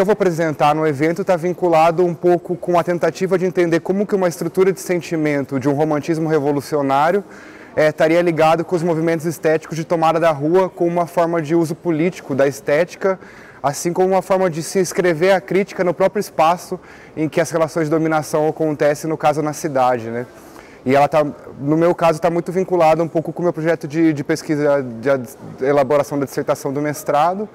eu vou apresentar no evento está vinculado um pouco com a tentativa de entender como que uma estrutura de sentimento de um romantismo revolucionário estaria ligado com os movimentos estéticos de tomada da rua como uma forma de uso político da estética, assim como uma forma de se inscrever a crítica no próprio espaço em que as relações de dominação acontecem, no caso na cidade, né? E ela tá, no meu caso, está muito vinculada um pouco com o meu projeto de pesquisa, de elaboração da dissertação do mestrado.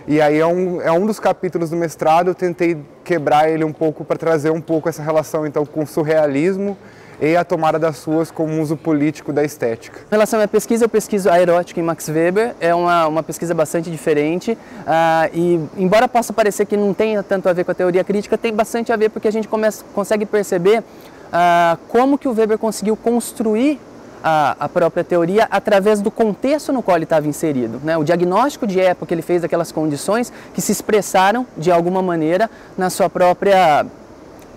E aí é um dos capítulos do mestrado, eu tentei quebrar ele um pouco para trazer um pouco essa relação então com o surrealismo e a tomada das ruas como um uso político da estética. Em relação à minha pesquisa, eu pesquiso a erótica em Max Weber, é uma pesquisa bastante diferente e embora possa parecer que não tenha tanto a ver com a teoria crítica, tem bastante a ver porque a gente consegue perceber como que o Weber conseguiu construir a própria teoria através do contexto no qual ele estava inserido, né? O diagnóstico de época que ele fez daquelas condições que se expressaram de alguma maneira na sua própria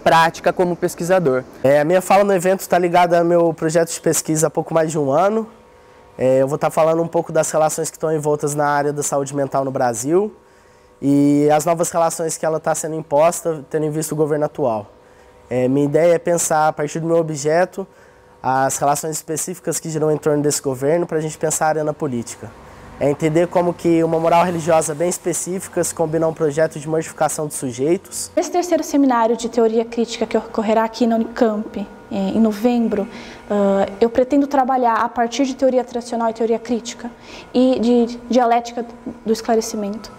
prática como pesquisador. A minha fala no evento está ligada ao meu projeto de pesquisa há pouco mais de um ano. Eu vou estar falando um pouco das relações que estão envoltas na área da saúde mental no Brasil e as novas relações que ela está sendo imposta, tendo em vista o governo atual. Minha ideia é pensar, a partir do meu objeto, as relações específicas que giram em torno desse governo para a gente pensar a arena política. Entender como que uma moral religiosa bem específica se combina a um projeto de mortificação de sujeitos. Esse terceiro seminário de teoria crítica que ocorrerá aqui na Unicamp em novembro, eu pretendo trabalhar a partir de teoria tradicional e teoria crítica e de dialética do esclarecimento,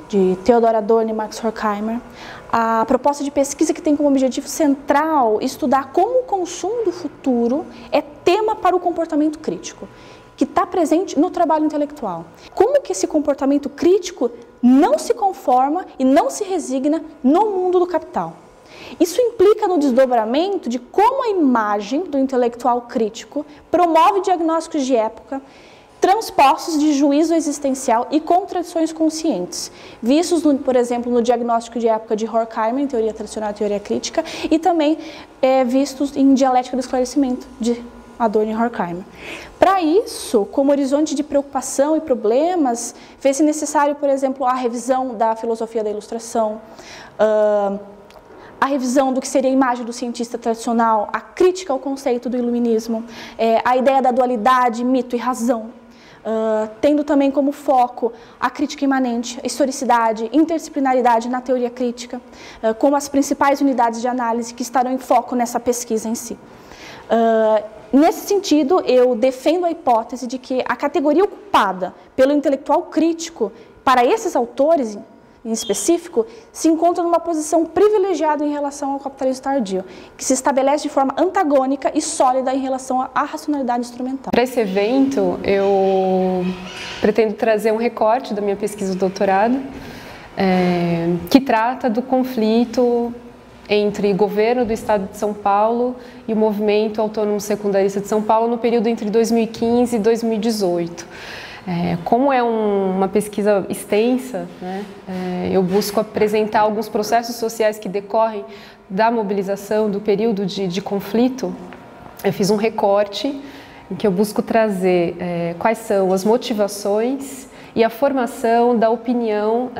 de Theodor Adorno e Max Horkheimer. A proposta de pesquisa que tem como objetivo central estudar como o consumo do futuro é tema para o comportamento crítico, que está presente no trabalho intelectual. Como que esse comportamento crítico não se conforma e não se resigna no mundo do capital. Isso implica no desdobramento de como a imagem do intelectual crítico promove diagnósticos de época, transpostos de juízo existencial e contradições conscientes, vistos, por exemplo, no diagnóstico de época de Horkheimer, em teoria tradicional e teoria crítica, e também vistos em dialética do esclarecimento, de Adorno e Horkheimer. Para isso, como horizonte de preocupação e problemas, fez-se necessário, por exemplo, a revisão da filosofia da ilustração, a revisão do que seria a imagem do cientista tradicional, a crítica ao conceito do iluminismo, a ideia da dualidade, mito e razão, tendo também como foco a crítica imanente, a historicidade, interdisciplinaridade na teoria crítica, como as principais unidades de análise que estarão em foco nessa pesquisa em si. Nesse sentido, eu defendo a hipótese de que a categoria ocupada pelo intelectual crítico, para esses autores em específico, se encontra numa posição privilegiada em relação ao capitalismo tardio, que se estabelece de forma antagônica e sólida em relação à racionalidade instrumental. Para esse evento, eu pretendo trazer um recorte da minha pesquisa de doutorado, que trata do conflito entre o governo do estado de São Paulo e o movimento autônomo secundarista de São Paulo no período entre 2015 e 2018. Como é uma pesquisa extensa, né, eu busco apresentar alguns processos sociais que decorrem da mobilização, do período de conflito. Eu fiz um recorte em que eu busco trazer quais são as motivações e a formação da opinião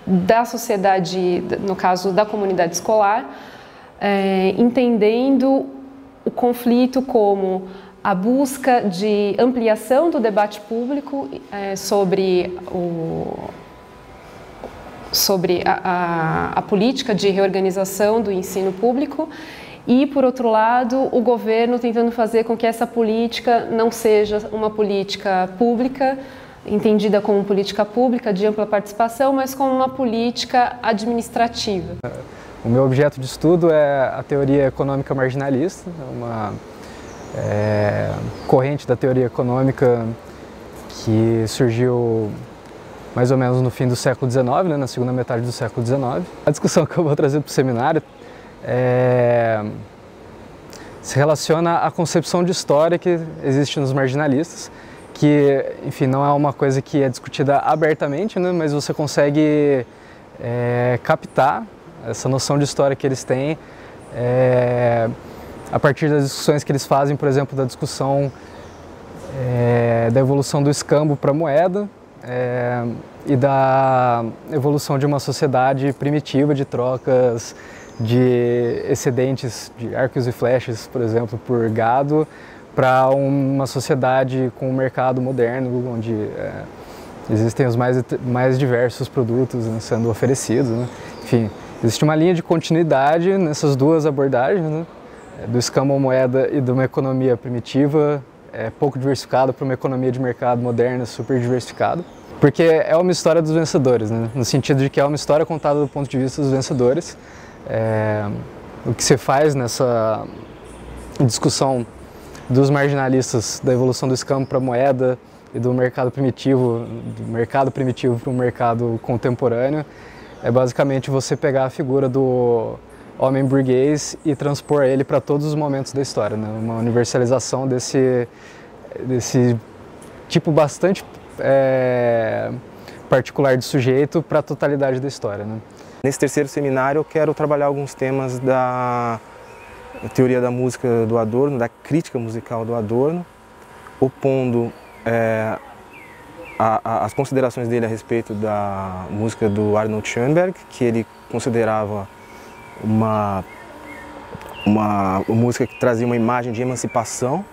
da sociedade, no caso da comunidade escolar, entendendo o conflito como a busca de ampliação do debate público sobre a política de reorganização do ensino público e, por outro lado, o governo tentando fazer com que essa política não seja uma política pública, entendida como política pública de ampla participação, mas como uma política administrativa. O meu objeto de estudo é a teoria econômica marginalista, uma corrente da teoria econômica que surgiu mais ou menos no fim do século XIX, né, na segunda metade do século XIX. A discussão que eu vou trazer para o seminário se relaciona à concepção de história que existe nos marginalistas, que, enfim, não é uma coisa que é discutida abertamente, né, mas você consegue captar essa noção de história que eles têm a partir das discussões que eles fazem, por exemplo, da discussão da evolução do escambo para a moeda, e da evolução de uma sociedade primitiva de trocas de excedentes de arcos e flechas, por exemplo, por gado, para uma sociedade com um mercado moderno, onde existem os mais diversos produtos, né, sendo oferecidos, né? Enfim, existe uma linha de continuidade nessas duas abordagens, né, do escambo à moeda e de uma economia primitiva, pouco diversificada, para uma economia de mercado moderna super diversificada. Porque é uma história dos vencedores, né? No sentido de que é uma história contada do ponto de vista dos vencedores. O que se faz nessa discussão dos marginalistas da evolução do escambo para a moeda e do mercado primitivo para um mercado contemporâneo é basicamente você pegar a figura do homem burguês e transpor ele para todos os momentos da história, né? Uma universalização desse tipo bastante particular de sujeito para a totalidade da história, né? Nesse terceiro seminário eu quero trabalhar alguns temas da teoria da música do Adorno, da crítica musical do Adorno, opondo as considerações dele a respeito da música do Arnold Schoenberg, que ele considerava uma música que trazia uma imagem de emancipação,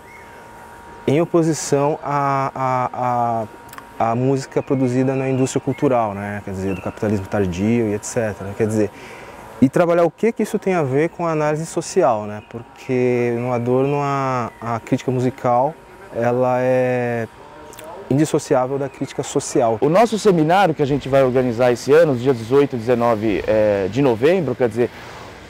em oposição à música produzida na indústria cultural, né? Quer dizer, do capitalismo tardio e etc. Quer dizer, e trabalhar o que isso tem a ver com a análise social, né? Porque no Adorno a crítica musical ela é indissociável da crítica social. O nosso seminário que a gente vai organizar esse ano, nos dias 18 e 19 de novembro, quer dizer,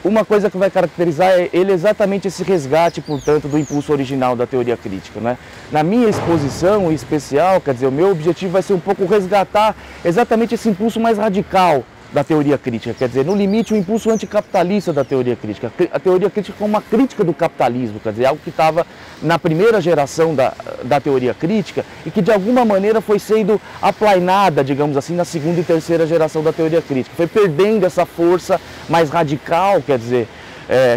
uma coisa que vai caracterizar ele exatamente esse resgate, portanto, do impulso original da teoria crítica, né? Na minha exposição em especial, quer dizer, o meu objetivo vai ser um pouco resgatar exatamente esse impulso mais radical da teoria crítica, quer dizer, no limite o impulso anticapitalista da teoria crítica, a teoria crítica como uma crítica do capitalismo, quer dizer, algo que estava na primeira geração da teoria crítica e que de alguma maneira foi sendo aplainada, digamos assim, na segunda e terceira geração da teoria crítica, foi perdendo essa força mais radical, quer dizer,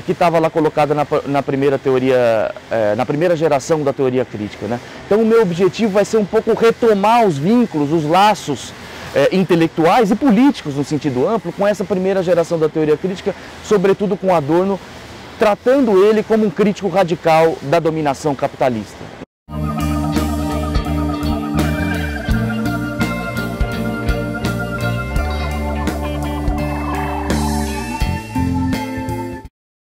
que estava lá colocada na primeira teoria, na primeira geração da teoria crítica, né? Então o meu objetivo vai ser um pouco retomar os vínculos, os laços intelectuais e políticos no sentido amplo com essa primeira geração da teoria crítica, sobretudo com Adorno, tratando ele como um crítico radical da dominação capitalista.